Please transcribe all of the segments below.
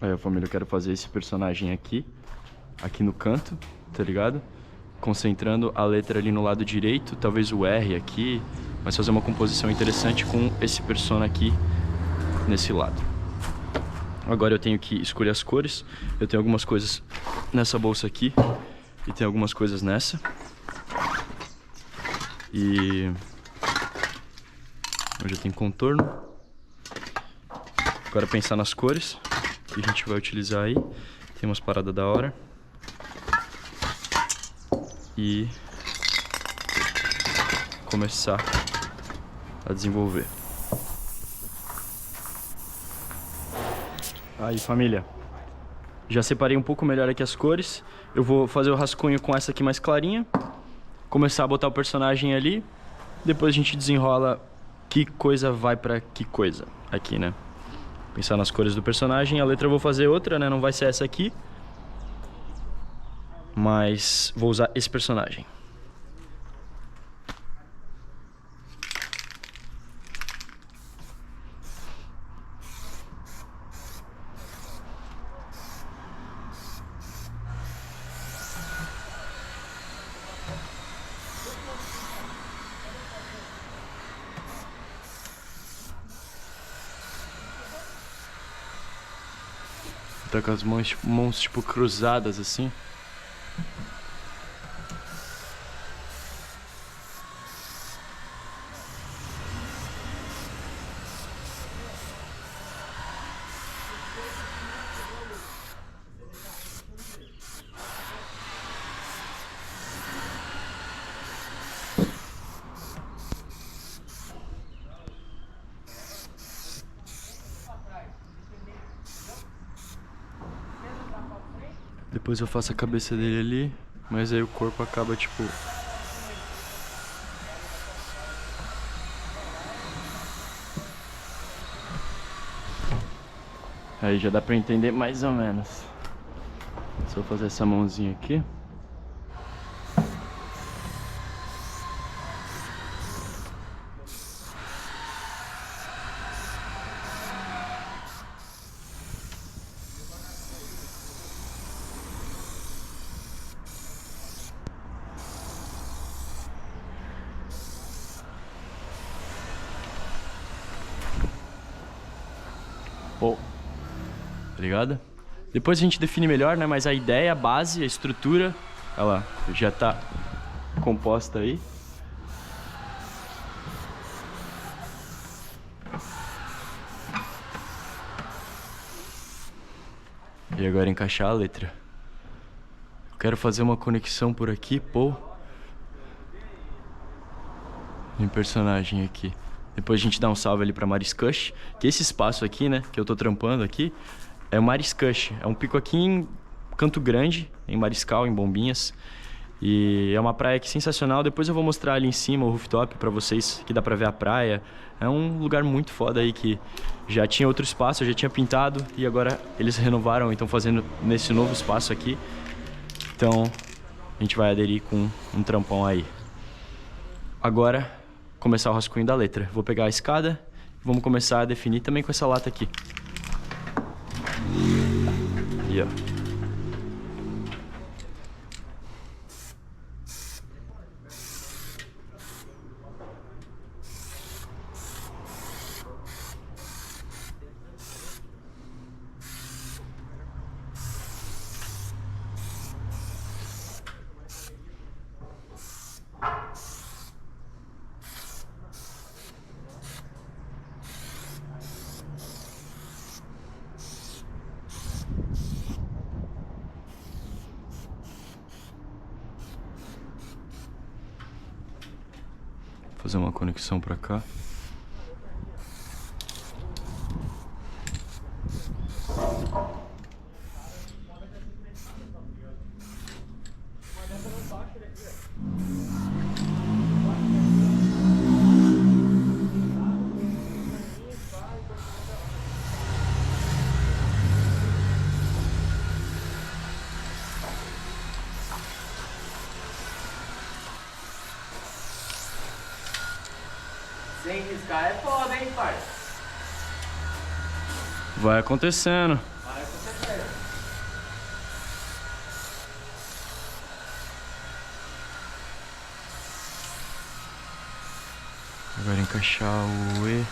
Aí, família, eu quero fazer esse personagem aqui no canto, tá ligado? Concentrando a letra ali no lado direito, talvez o R aqui, mas fazer uma composição interessante com esse persona aqui nesse lado. Agora eu tenho que escolher as cores. Eu tenho algumas coisas nessa bolsa aqui e tem algumas coisas nessa. E eu já tenho contorno. Agora pensar nas cores que a gente vai utilizar aí. Tem umas paradas da hora. E começar a desenvolver. Aí, família, já separei um pouco melhor aqui as cores. Eu vou fazer o rascunho com essa aqui mais clarinha, começar a botar o personagem ali. Depois a gente desenrola que coisa vai pra que coisa aqui, né? Pensar nas cores do personagem. A letra eu vou fazer outra, né? Não vai ser essa aqui, mas vou usar esse personagem. Tá com as mãos tipo cruzadas assim. Depois eu faço a cabeça dele ali, mas aí o corpo acaba tipo... Aí já dá pra entender mais ou menos. Só fazer essa mãozinha aqui. Pô, tá ligado? Depois a gente define melhor, né? Mas a ideia, a base, a estrutura, ela já tá composta aí. E agora encaixar a letra. Eu quero fazer uma conexão por aqui, pô. Em personagem aqui. Depois a gente dá um salve ali pra Mariscush, que esse espaço aqui, né, que eu tô trampando aqui, é o Mariscush. É um pico aqui em Canto Grande, em Mariscal, em Bombinhas. E é uma praia aqui sensacional. Depois eu vou mostrar ali em cima o rooftop pra vocês, que dá pra ver a praia. É um lugar muito foda aí que já tinha outro espaço, eu já tinha pintado e agora eles renovaram e estão fazendo nesse novo espaço aqui. Então a gente vai aderir com um trampão aí. Agora, começar o rascunho da letra. Vou pegar a escada e vamos começar a definir também com essa lata aqui. E ó. Fazer uma conexão pra cá. Sem riscar é foda, hein, parça? Vai acontecendo. Vai acontecer. achar o E.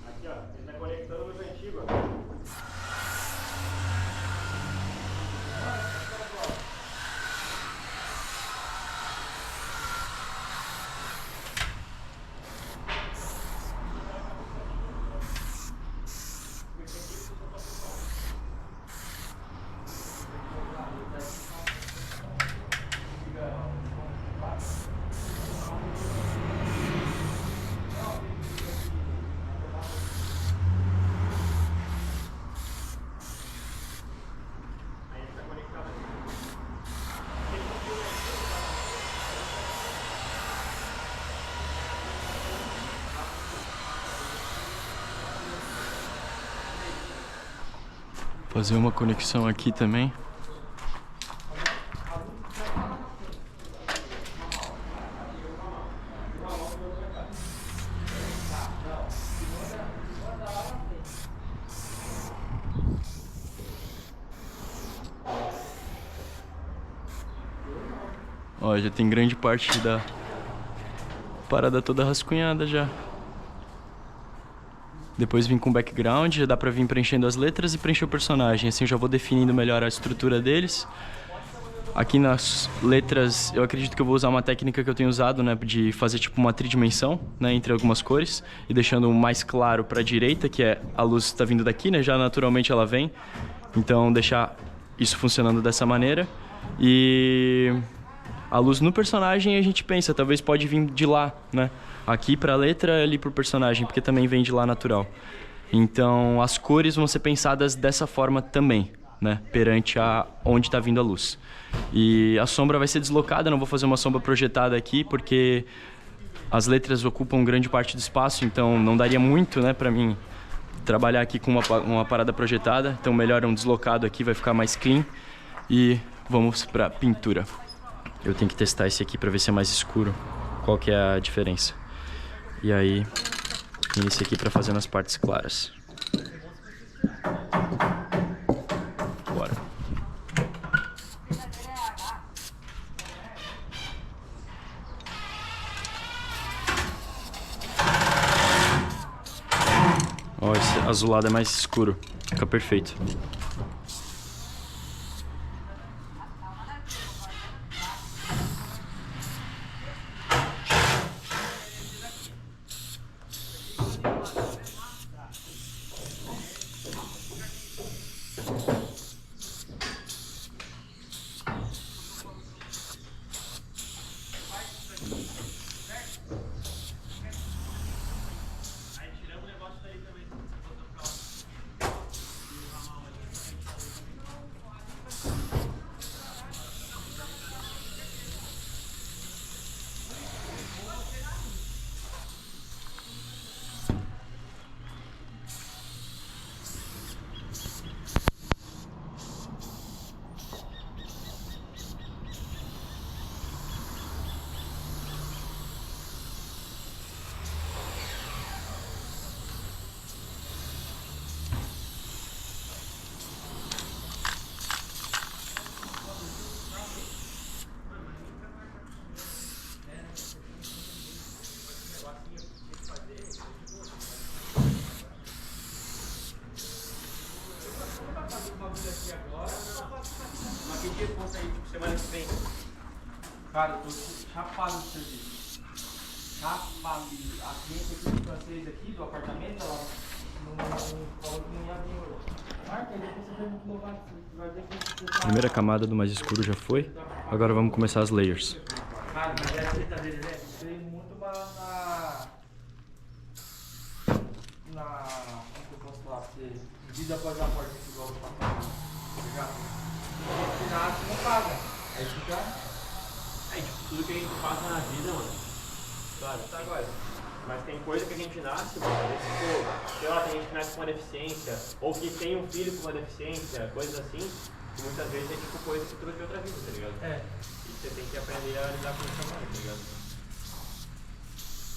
Aqui, ó, ele tá conectando os antigos, ó. Fazer uma conexão aqui também. Ó, já tem grande parte da parada toda rascunhada já. Depois vim com background, já dá pra vir preenchendo as letras e preencher o personagem. Assim eu já vou definindo melhor a estrutura deles. Aqui nas letras, eu acredito que eu vou usar uma técnica que eu tenho usado, né, de fazer tipo uma tridimensão, né, entre algumas cores e deixando mais claro pra direita, que é a luz tá vindo daqui, né, já naturalmente ela vem. Então deixar isso funcionando dessa maneira. E a luz no personagem a gente pensa, talvez pode vir de lá, né? Aqui pra letra, ali pro personagem, porque também vem de lá natural. Então as cores vão ser pensadas dessa forma também, né? Perante a onde tá vindo a luz. E a sombra vai ser deslocada, não vou fazer uma sombra projetada aqui, porque as letras ocupam grande parte do espaço, então não daria muito, né, pra mim trabalhar aqui com uma parada projetada. Então melhor um deslocado aqui, vai ficar mais clean. E vamos pra pintura. Eu tenho que testar esse aqui pra ver se é mais escuro, qual que é a diferença. E aí, esse aqui pra fazer nas partes claras. Bora. Ó, esse azulado é mais escuro, fica perfeito. Mas que dia que você aí, tipo, semana que vem? Cara, eu tô chapado no serviço. Chapado. A cliente aqui do francês aqui, do apartamento, ela falou que não ia vir hoje. Marca, depois você pergunta no lugar, vai ver que você... Primeira camada do mais escuro já foi. Agora vamos começar as layers. Cara, mas é a treta dele, né? Eu sei muito na... Como que eu posso falar pra você? Medida após a morte, igual eu falo. Tá ligado? No final, você não paga. Aí fica... É, tipo, tudo que a gente passa na vida, mano. Claro, tá agora. Mas tem coisa que a gente nasce, mano. Tipo, sei lá, tem gente que nasce com uma deficiência, ou que tem um filho com uma deficiência, coisas assim. E muitas vezes é tipo coisa que tu trouxe de outra vida, tá ligado? É. E você tem que aprender a lidar com isso agora, tá ligado?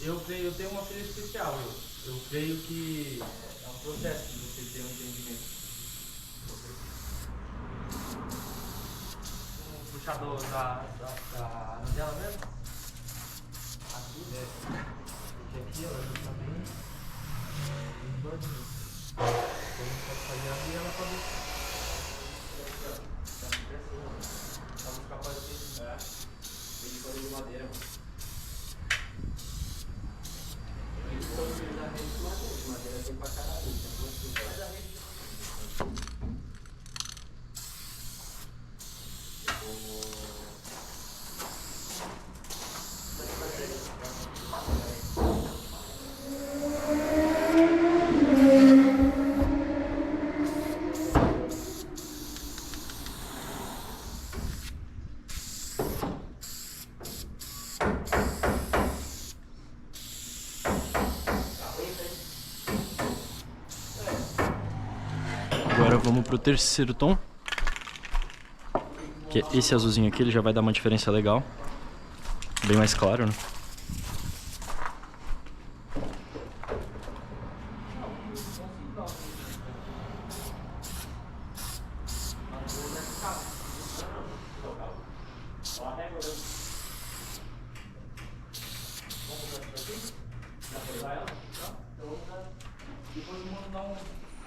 Eu tenho uma filha especial, eu creio que é um processo de você ter um entendimento. Um puxador da dela mesmo? Aqui, né? Porque aqui ela já tá bem engordinha. Quando pode fazer ali, ela pode. Vamos ficar fazendo. É. Tem de folha de madeira, mano. Eles estão utilizando a rede de madeira. De madeira tem pra caralho. Tem duas coisas. Mas a rede. Agora vamos pro terceiro tom. Que é esse azulzinho aqui, ele já vai dar uma diferença legal. Bem mais claro, né?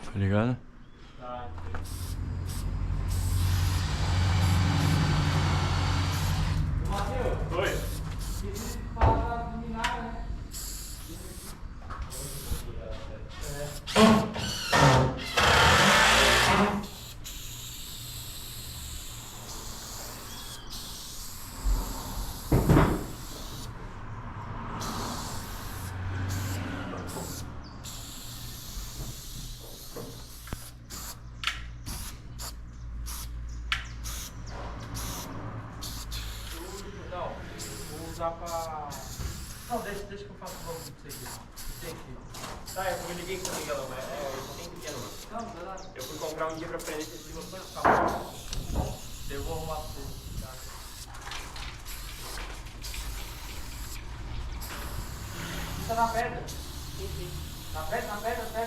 Tá ligado? Oi. Usar pra... Não, deixa que eu faço o bagulho pra você aqui. Tem que... Tá, eu liguei com o Miguel, mas eu só tenho pequeno, mano. Não, vai lá. Eu fui comprar um dia pra prender esse livro pra ficar. Eu vou arrumar pra você. Tá? Isso tá na pedra? Sim, sim. Na pedra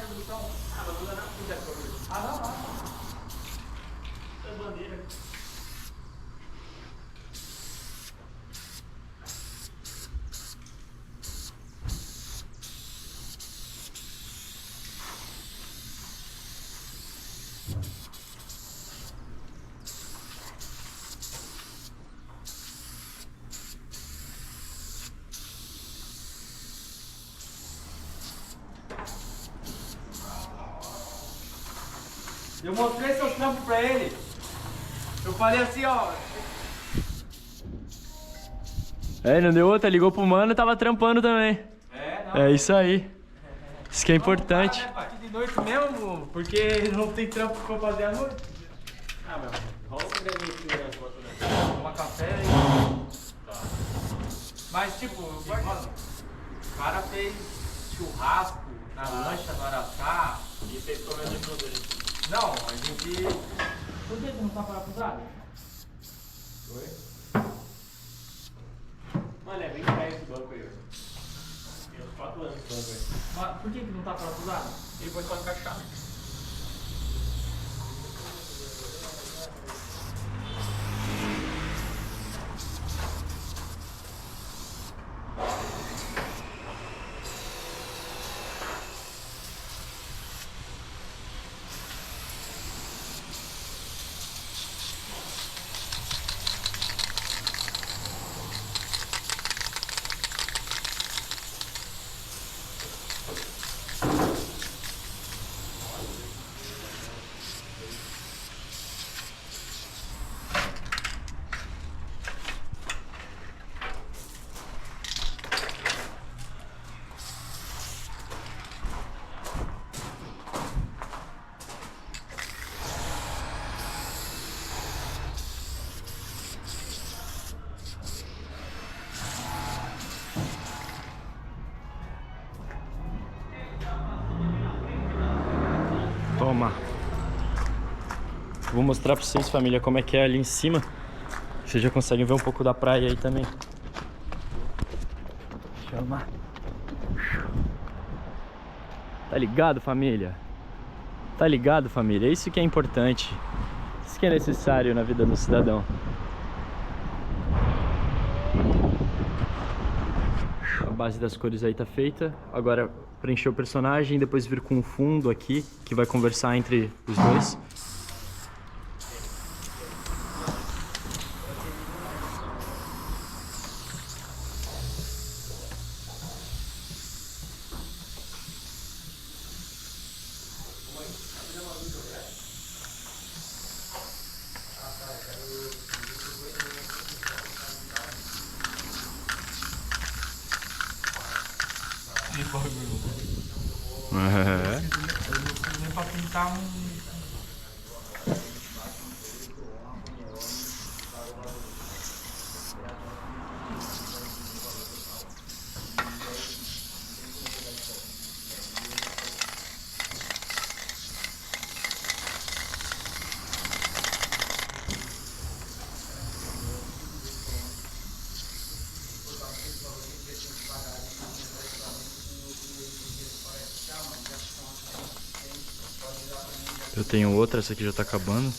do chão. Ah, mas não dá nada pra fazer essa coisa. Ah, não. É bandeira. Eu mostrei seus trampos pra ele. Eu falei assim, ó. É, não deu outra, ligou pro mano e tava trampando também. Não. É isso aí. Isso que é importante. Não, né, de noite mesmo, porque não tem trampo pra fazer à noite. Ah, meu, rola um graninho aqui na foto, né? Tomar café e... Tá. Mas, tipo, mano, o cara fez churrasco na lancha do Araçá. E fez comendo de tudo ali. Não, a gente... Por que tu não tá parafusado? Oi? Mano, é bem velho esse banco aí, velho. Tem uns 4 anos esse banco aí. Mas por que não tá parafusado? Ele foi só encaixar. Toma. Vou mostrar pra vocês, família, como é que é ali em cima. Vocês já conseguem ver um pouco da praia aí também. Chama. Tá ligado, família? Tá ligado, família? É isso que é importante. Isso que é necessário na vida do cidadão. A base das cores aí tá feita. Agora preencher o personagem, depois vir com um fundo aqui que vai conversar entre os dois. Nem pra pintar um. Eu tenho outra, essa aqui já tá acabando.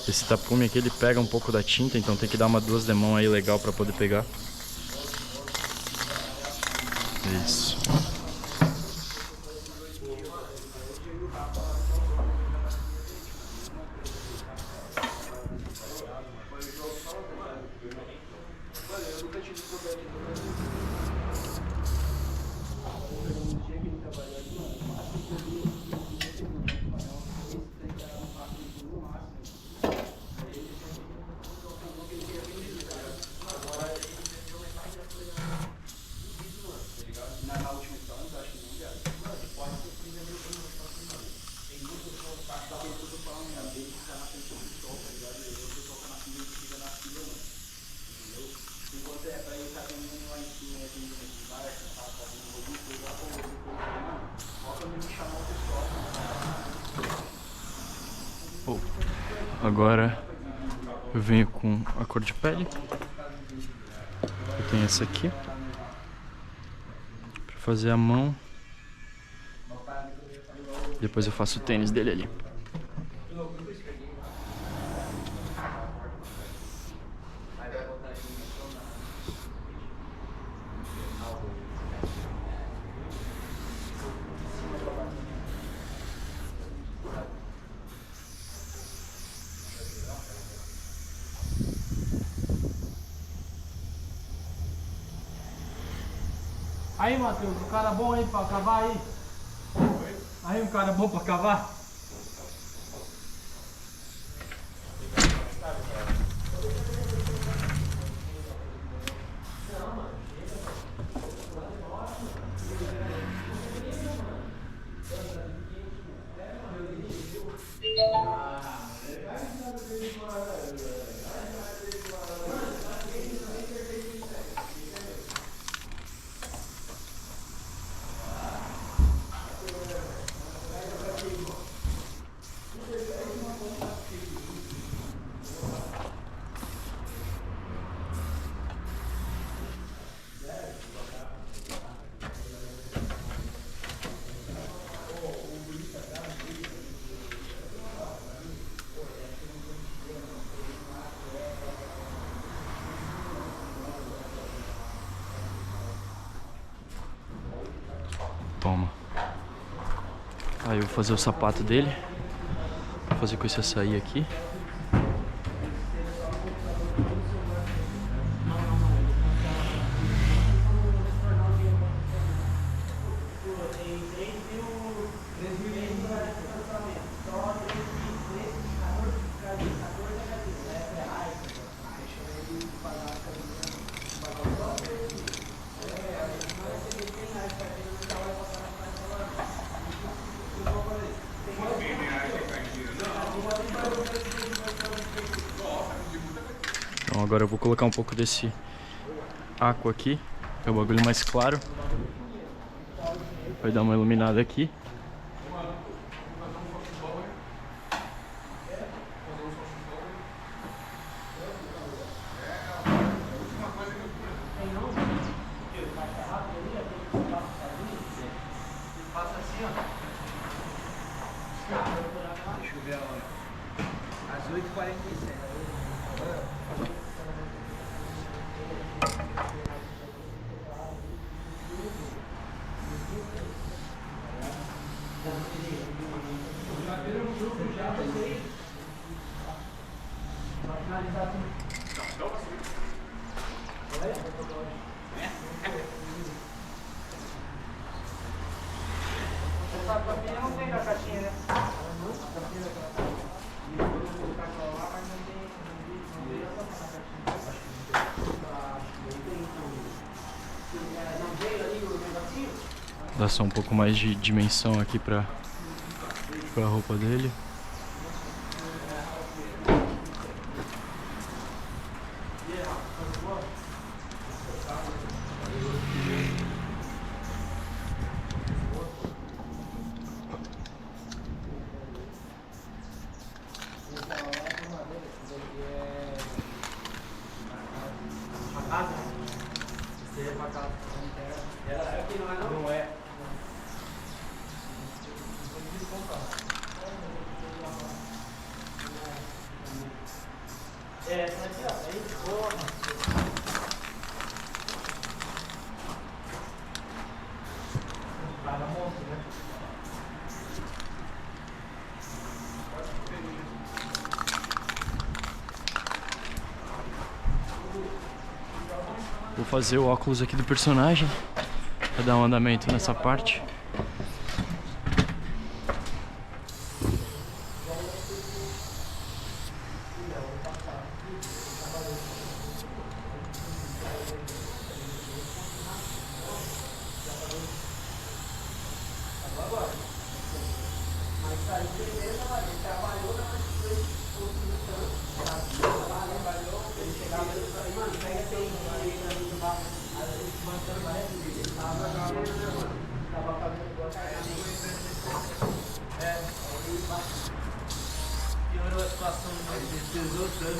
Esse tapume aqui, ele pega um pouco da tinta, então tem que dar uma duas de mão aí legal pra poder pegar. Isso. Agora eu venho com a cor de pele. Eu tenho essa aqui pra fazer a mão. Depois eu faço o tênis dele ali. Aí, Matheus, um cara bom aí pra cavar aí? Aí, um cara bom pra cavar? Toma. Aí eu vou fazer o sapato dele. Vou fazer com esse açaí aqui. Então agora eu vou colocar um pouco desse aqua aqui, que é o bagulho mais claro. Vai dar uma iluminada aqui. Passa assim, ó. Deixa eu ver a hora. Às 8h47. Já viram um grupo já, vocês? Pra finalizar tudo. Não, essa capinha não tem na caixinha, né? A capinha daquela caixinha. E eu vou colocar aquela lá, mas não tem essa na caixinha. Não veio ali o negocinho? Dá só um pouco mais de dimensão aqui pra roupa dele. Não é. É, essa aqui, ó. Aí, porra. Vai na moça, né? Vou fazer o óculos aqui do personagem pra dar um andamento nessa parte. Piorou a situação desses outros.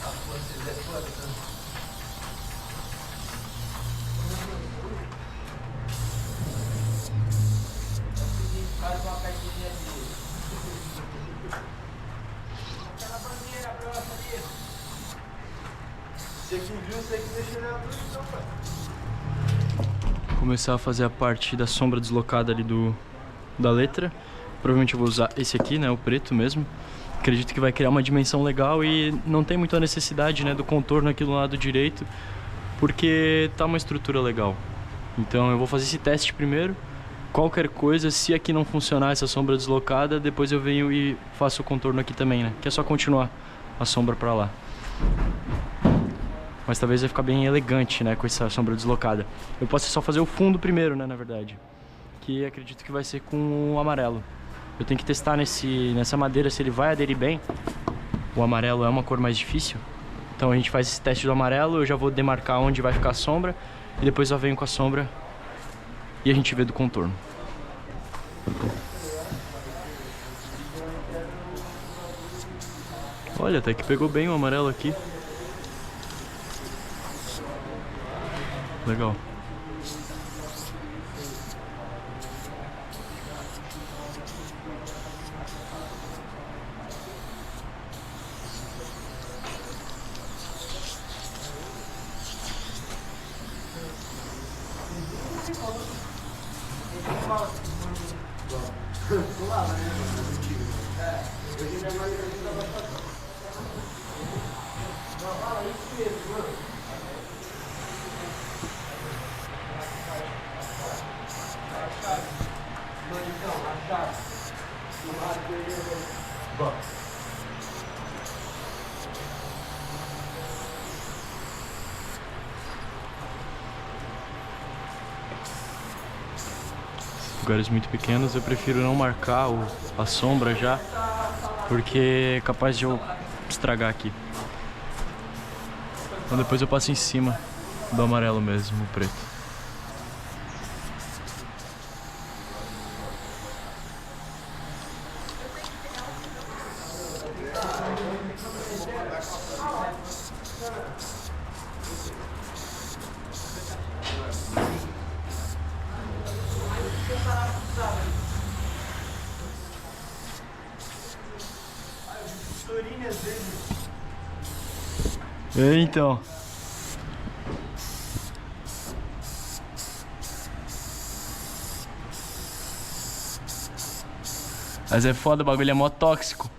A força é foda. Faz uma caixinha de... Aquela bandeira grossa ali. Você que viu, você que deixou na luz, então, pai. Começar a fazer a parte da sombra deslocada ali da letra. Provavelmente eu vou usar esse aqui, né, o preto mesmo. Acredito que vai criar uma dimensão legal e não tem muita necessidade, né, do contorno aqui do lado direito, porque tá uma estrutura legal. Então eu vou fazer esse teste primeiro. Qualquer coisa, se aqui não funcionar essa sombra deslocada, depois eu venho e faço o contorno aqui também, né, que é só continuar a sombra pra lá. Mas talvez vai ficar bem elegante, né, com essa sombra deslocada. Eu posso só fazer o fundo primeiro, né, na verdade. Que acredito que vai ser com o amarelo. Eu tenho que testar nessa madeira se ele vai aderir bem. O amarelo é uma cor mais difícil. Então a gente faz esse teste do amarelo, eu já vou demarcar onde vai ficar a sombra. E depois eu venho com a sombra e a gente vê do contorno. Olha, até que pegou bem o amarelo aqui. Legal. Lugares muito pequenos eu prefiro não marcar a sombra já, porque é capaz de eu estragar aqui. Então depois eu passo em cima do amarelo mesmo, o preto. É, então. Mas é foda, o bagulho é mó tóxico.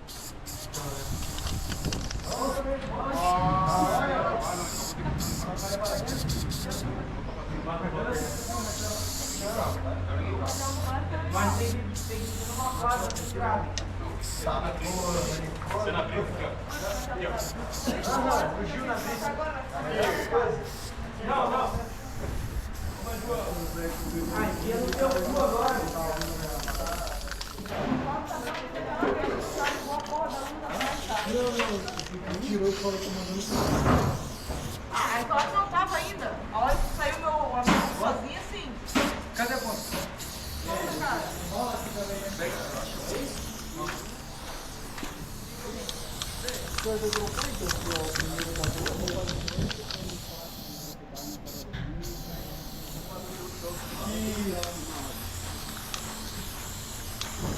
Mas tem que ser numa quadra, tirado. Você na brisa aqui, ó. Aqui, ó. Fugiu na brisa. Não. Aqui é no teu cu agora. Não. Tirou e falou que mandou. A Cláudia não tava ainda. A hora que saiu meu amigo sozinho, assim. Cadê a ponta?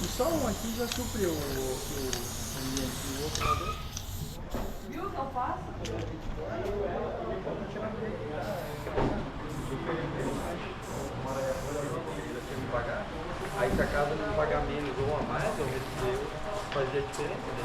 E só um aqui já supriu o ambiente do outro lado. Viu o que eu faço? Aí se a casa não pagar menos ou a mais, ou menos, fazia diferença, né?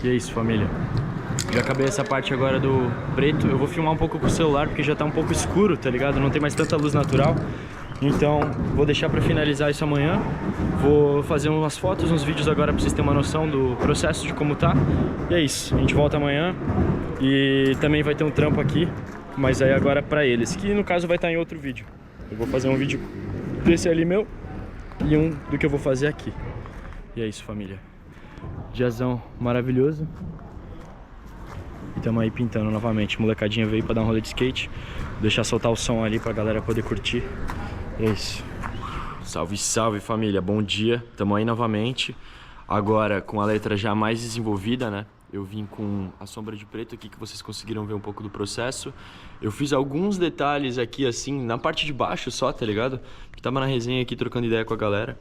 E é isso, família. Já acabei essa parte agora do preto. Eu vou filmar um pouco com o celular porque já tá um pouco escuro, tá ligado? Não tem mais tanta luz natural. Então vou deixar pra finalizar isso amanhã. Vou fazer umas fotos, uns vídeos agora pra vocês terem uma noção do processo, de como tá. E é isso, a gente volta amanhã. E também vai ter um trampo aqui, mas aí agora pra eles, que no caso vai estar em outro vídeo. Eu vou fazer um vídeo desse ali meu e um do que eu vou fazer aqui. E é isso, família. Diazão maravilhoso. E tamo aí pintando novamente. Molecadinha veio pra dar um rolê de skate. Deixar soltar o som ali pra galera poder curtir. É isso. Salve, salve, família. Bom dia. Tamo aí novamente. Agora com a letra já mais desenvolvida, né? Eu vim com a sombra de preto aqui, que vocês conseguiram ver um pouco do processo. Eu fiz alguns detalhes aqui, assim, na parte de baixo só, tá ligado? Que tava na resenha aqui, trocando ideia com a galera.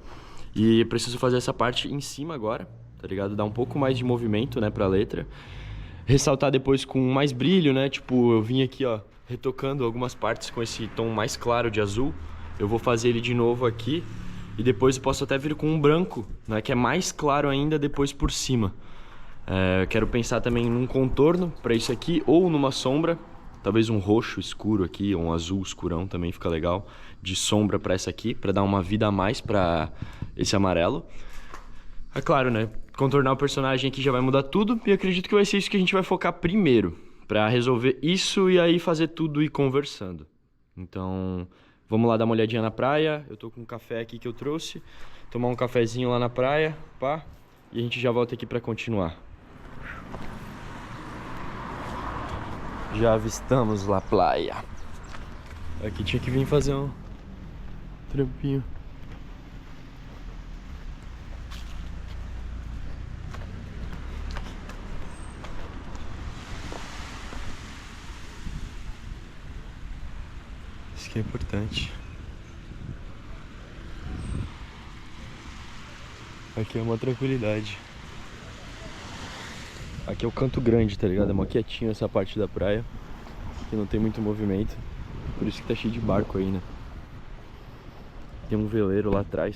E preciso fazer essa parte em cima agora, tá ligado? Dar um pouco mais de movimento, né, pra letra. Ressaltar depois com mais brilho, né? Tipo, eu vim aqui, ó, retocando algumas partes com esse tom mais claro de azul. Eu vou fazer ele de novo aqui. E depois eu posso até vir com um branco, né? Que é mais claro ainda depois por cima. Quero pensar também num contorno pra isso aqui, ou numa sombra. Talvez um roxo escuro aqui, ou um azul escurão também fica legal. De sombra pra essa aqui, pra dar uma vida a mais pra esse amarelo. É claro, né? Contornar o personagem aqui já vai mudar tudo. E acredito que vai ser isso que a gente vai focar primeiro. Pra resolver isso e aí fazer tudo e ir conversando. Então, vamos lá dar uma olhadinha na praia. Eu tô com um café aqui que eu trouxe. Tomar um cafezinho lá na praia, pá. E a gente já volta aqui pra continuar. Já avistamos La Playa. Aqui tinha que vir fazer um trampinho. que é importante. Aqui é uma tranquilidade. Aqui é o Canto Grande, tá ligado? É mó quietinho essa parte da praia. Aqui não tem muito movimento. Por isso que tá cheio de barco aí, né? Tem um veleiro lá atrás.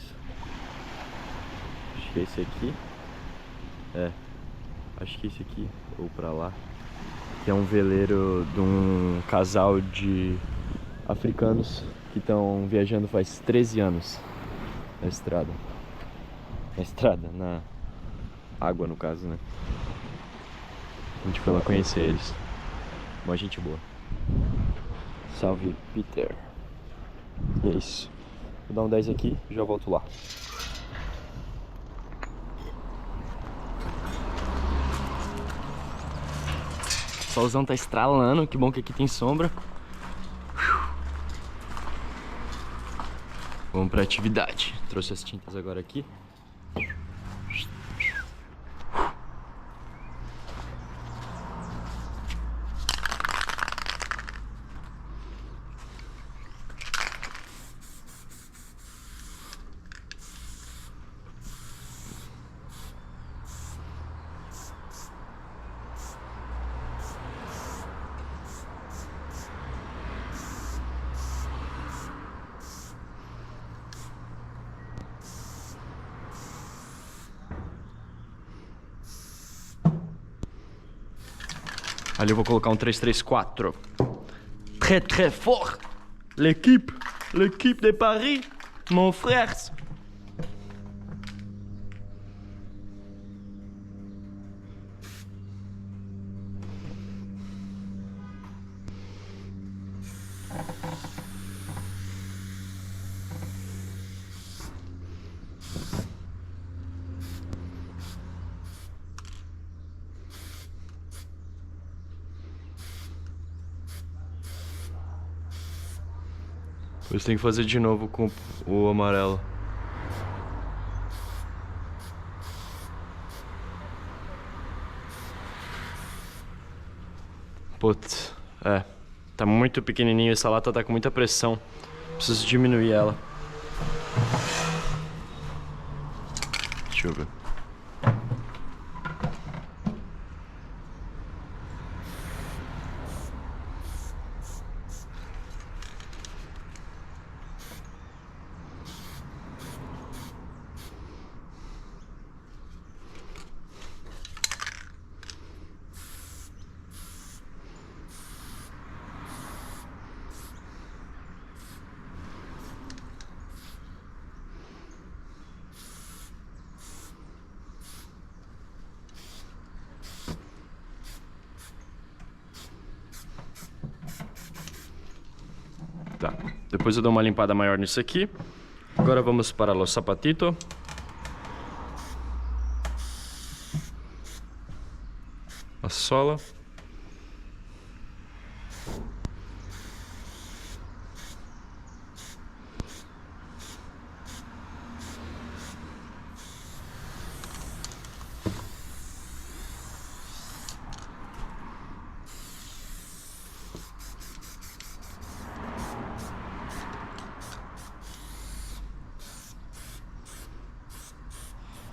Acho que é esse aqui. É. Acho que é esse aqui. Ou pra lá. Que é um veleiro de um casal de africanos que estão viajando faz 13 anos na estrada. Na estrada, na água no caso, né? A gente foi lá conhecer eles. Uma gente boa. Salve, Peter. E é isso. Vou dar um 10 aqui e já volto lá. O solzão tá estralando, que bom que aqui tem sombra. Vamos pra atividade. Trouxe as tintas agora aqui. Ali eu vou colocar um 3-3-4. Très très fort. L'équipe de Paris, mon frère. Depois tem que fazer de novo com o amarelo. Putz, tá muito pequenininho, essa lata tá com muita pressão. Preciso diminuir ela. Deixa eu ver. Tá, depois eu dou uma limpada maior nisso aqui. Agora vamos para los sapatitos. A sola.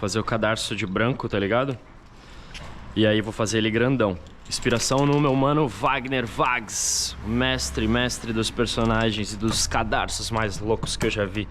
Fazer o cadarço de branco, tá ligado? E aí vou fazer ele grandão. Inspiração no meu mano Wagner Vags, mestre dos personagens e dos cadarços mais loucos que eu já vi.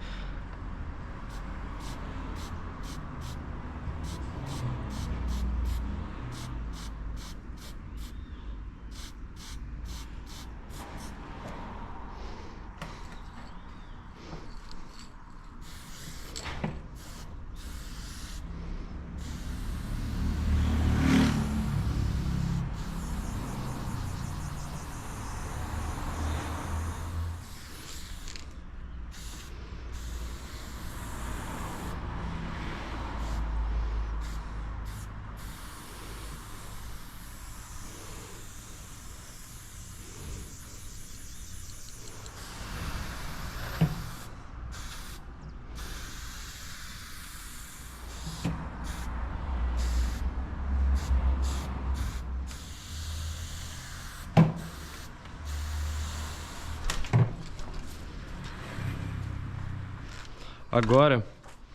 Agora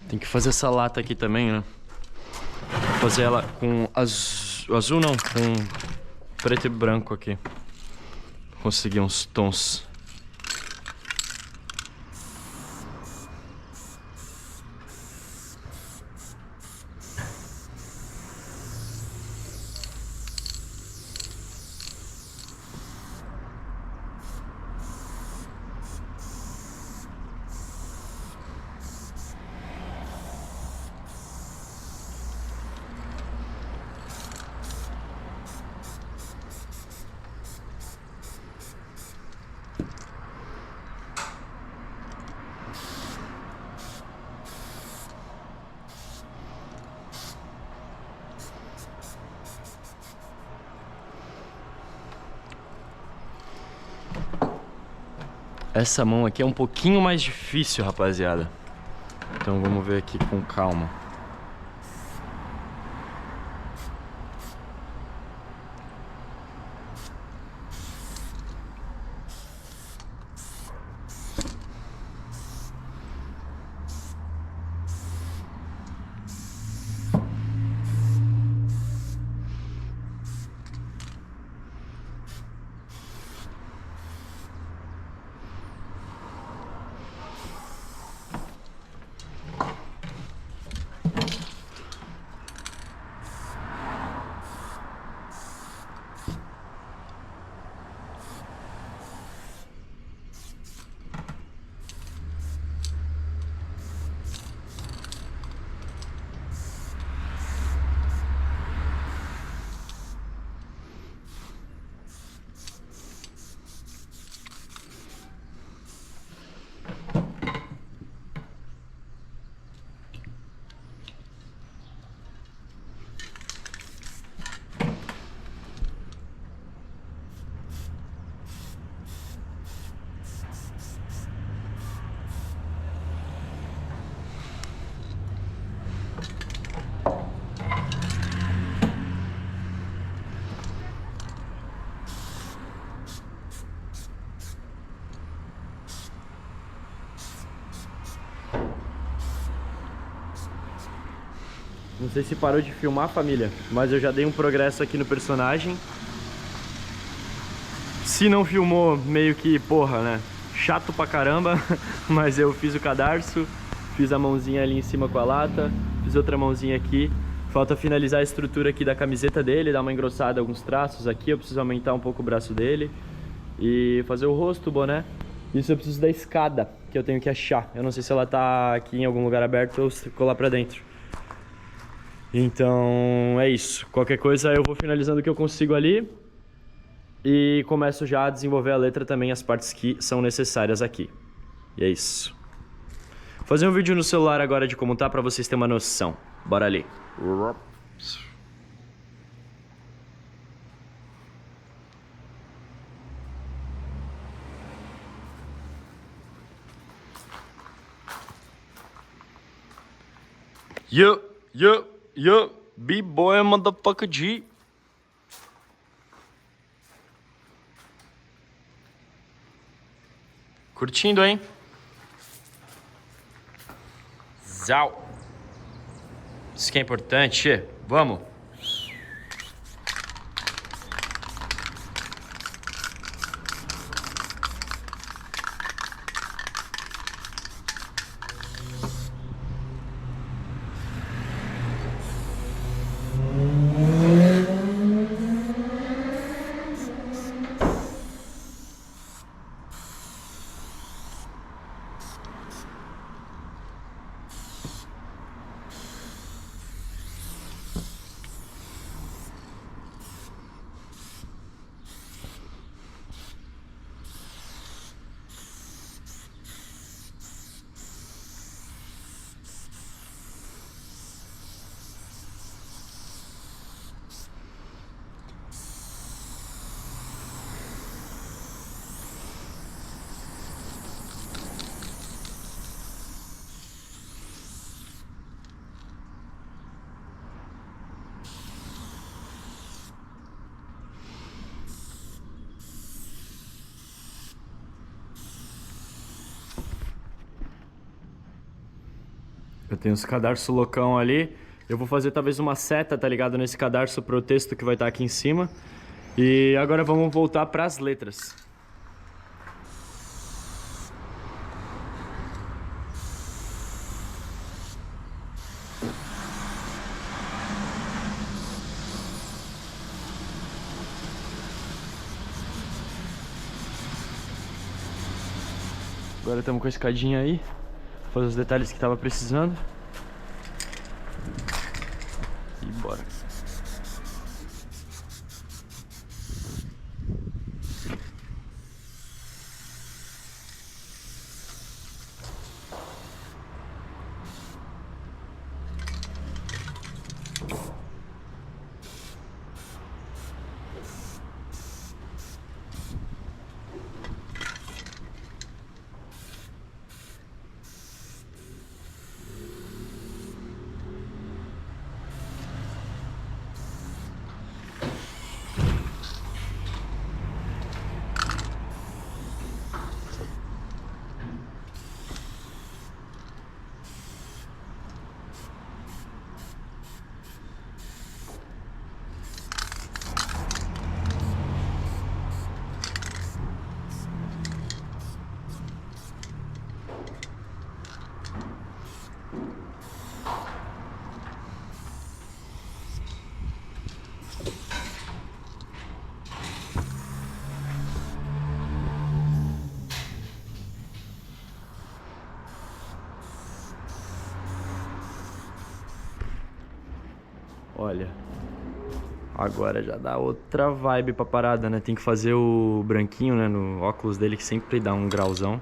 tem que fazer essa lata aqui também, né? Fazer ela com azul não, com preto e branco aqui. Conseguir uns tons. Essa mão aqui é um pouquinho mais difícil, rapaziada. Então vamos ver aqui com calma. Não sei se parou de filmar, família, mas eu já dei um progresso aqui no personagem. Se não filmou, meio que, porra, né? Chato pra caramba, mas eu fiz o cadarço, fiz a mãozinha ali em cima com a lata, fiz outra mãozinha aqui. Falta finalizar a estrutura aqui da camiseta dele, dar uma engrossada, alguns traços aqui. Eu preciso aumentar um pouco o braço dele e fazer o rosto, o boné. Isso eu preciso da escada, que eu tenho que achar. Eu não sei se ela tá aqui em algum lugar aberto ou se ficou lá pra dentro. Então é isso. Qualquer coisa eu vou finalizando o que eu consigo ali e começo já a desenvolver a letra também, as partes que são necessárias aqui. E é isso. Vou fazer um vídeo no celular agora de como tá pra vocês terem uma noção. Bora ali. Yo, B-boy motherfucker G. Curtindo, hein? Zau. Isso que é importante. Vamos. Tem uns cadarço loucão ali. Eu vou fazer talvez uma seta, tá ligado? Nesse cadarço pro texto que vai estar aqui em cima. E agora vamos voltar pras letras. Agora estamos com a escadinha aí. Fazer os detalhes que tava precisando. E bora. Olha, agora já dá outra vibe pra parada, né? Tem que fazer o branquinho, né? No óculos dele, que sempre dá um grauzão.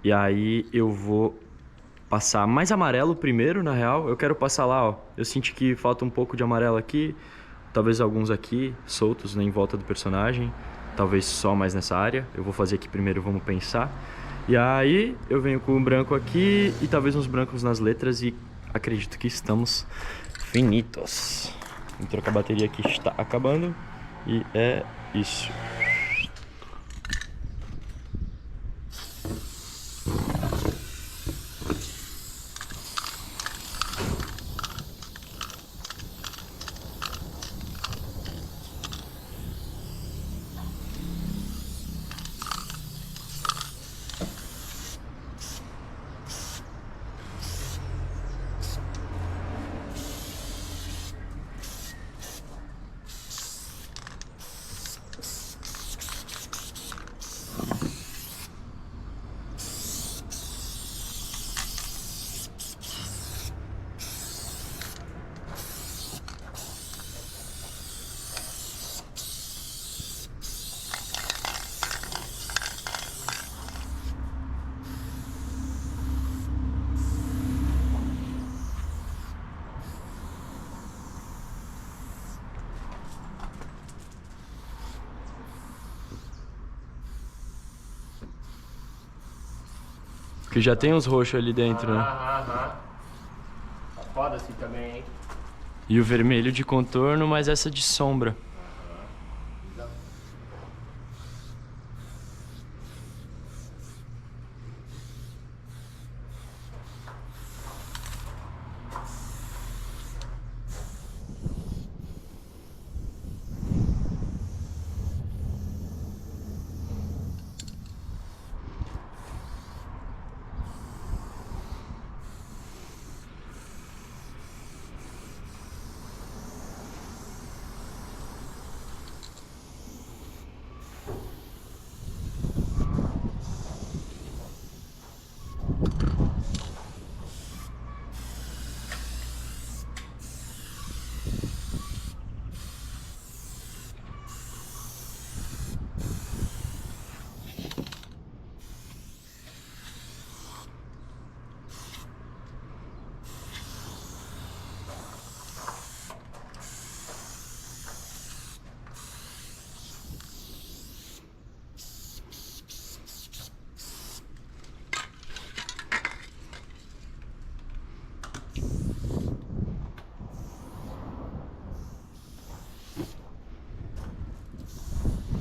E aí eu vou passar mais amarelo primeiro, na real. Eu quero passar lá, ó. Eu senti que falta um pouco de amarelo aqui. Talvez alguns aqui, soltos, né? Em volta do personagem. Talvez só mais nessa área. Eu vou fazer aqui primeiro, vamos pensar. E aí eu venho com o branco aqui e talvez uns brancos nas letras e acredito que estamos finitos. Vou trocar a bateria que está acabando. E é isso. Que já tem uns roxos ali dentro, né? Tá foda assim também, hein? E o vermelho de contorno, mas essa de sombra.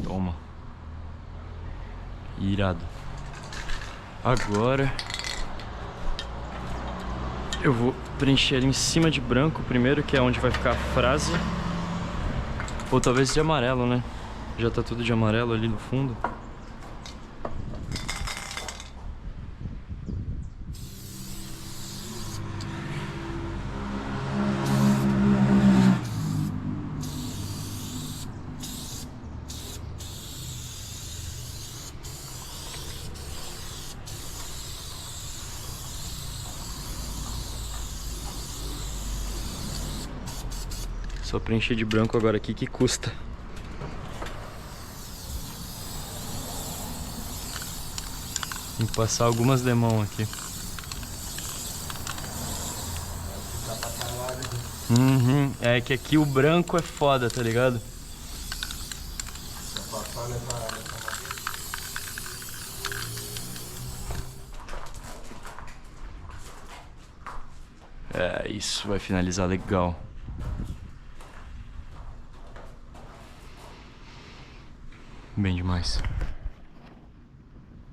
Toma. Irado. Agora Eu vou preencher ele em cima de branco primeiro, que é onde vai ficar a frase. Ou talvez de amarelo, né? Já tá tudo de amarelo ali no fundo. Só preencher de branco agora aqui, que custa. Tem que passar algumas demão aqui. Uhum. É que aqui o branco é foda, tá ligado? É, isso vai finalizar legal. Bem demais.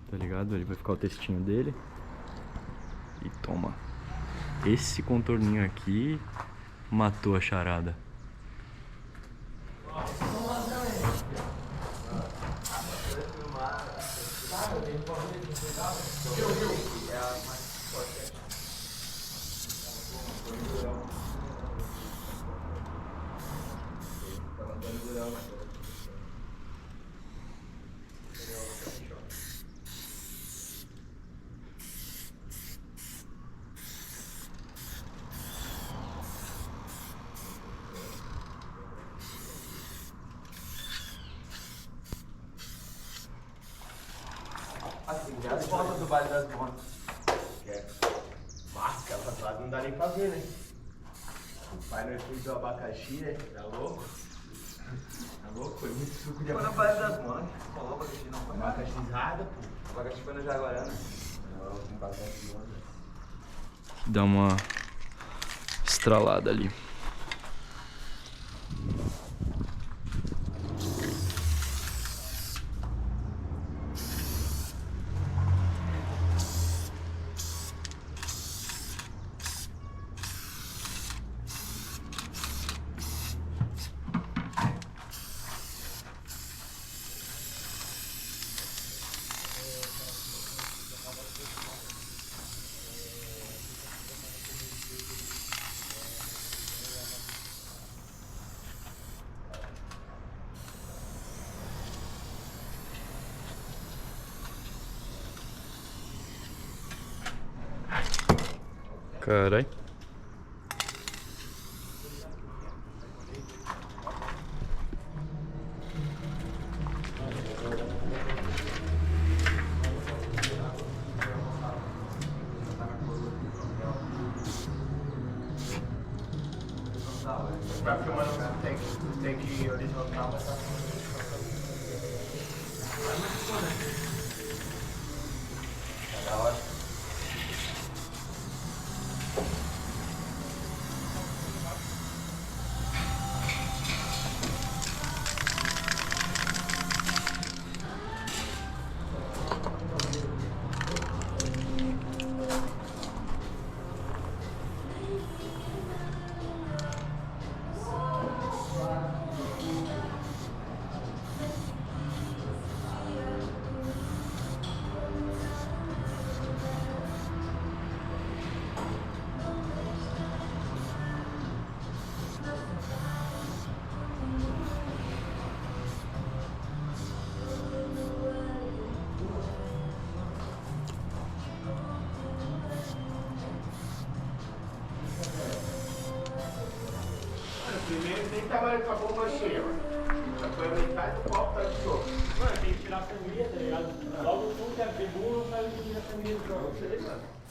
Tá ligado? Ele vai ficar o textinho dele. E toma. Esse contorninho aqui matou a charada. Assim, já as fotos do baile das motos. Mas aquela tatuagem não dá nem pra ver, né? O pai no estúdio do abacaxi, né? Tá louco? Tá louco? Foi muito suco de abacaxi. Foi no baile das motos. Falou abacaxi não foi? Abacaxizada, pô. Abacaxi foi no Jaguarana. Não, com abacaxi não. Dá uma estralada ali. Carai. Pra filmar no tem que horizontal, mas tá da hora. Primeiro nem trabalha com a bomba cheia, mano. Já foi a metade do copo tá de novo. Mano, tem que tirar a família, tá ligado? Logo tu que é bebum, não vai tirar a família do jogo. Não sei, mano.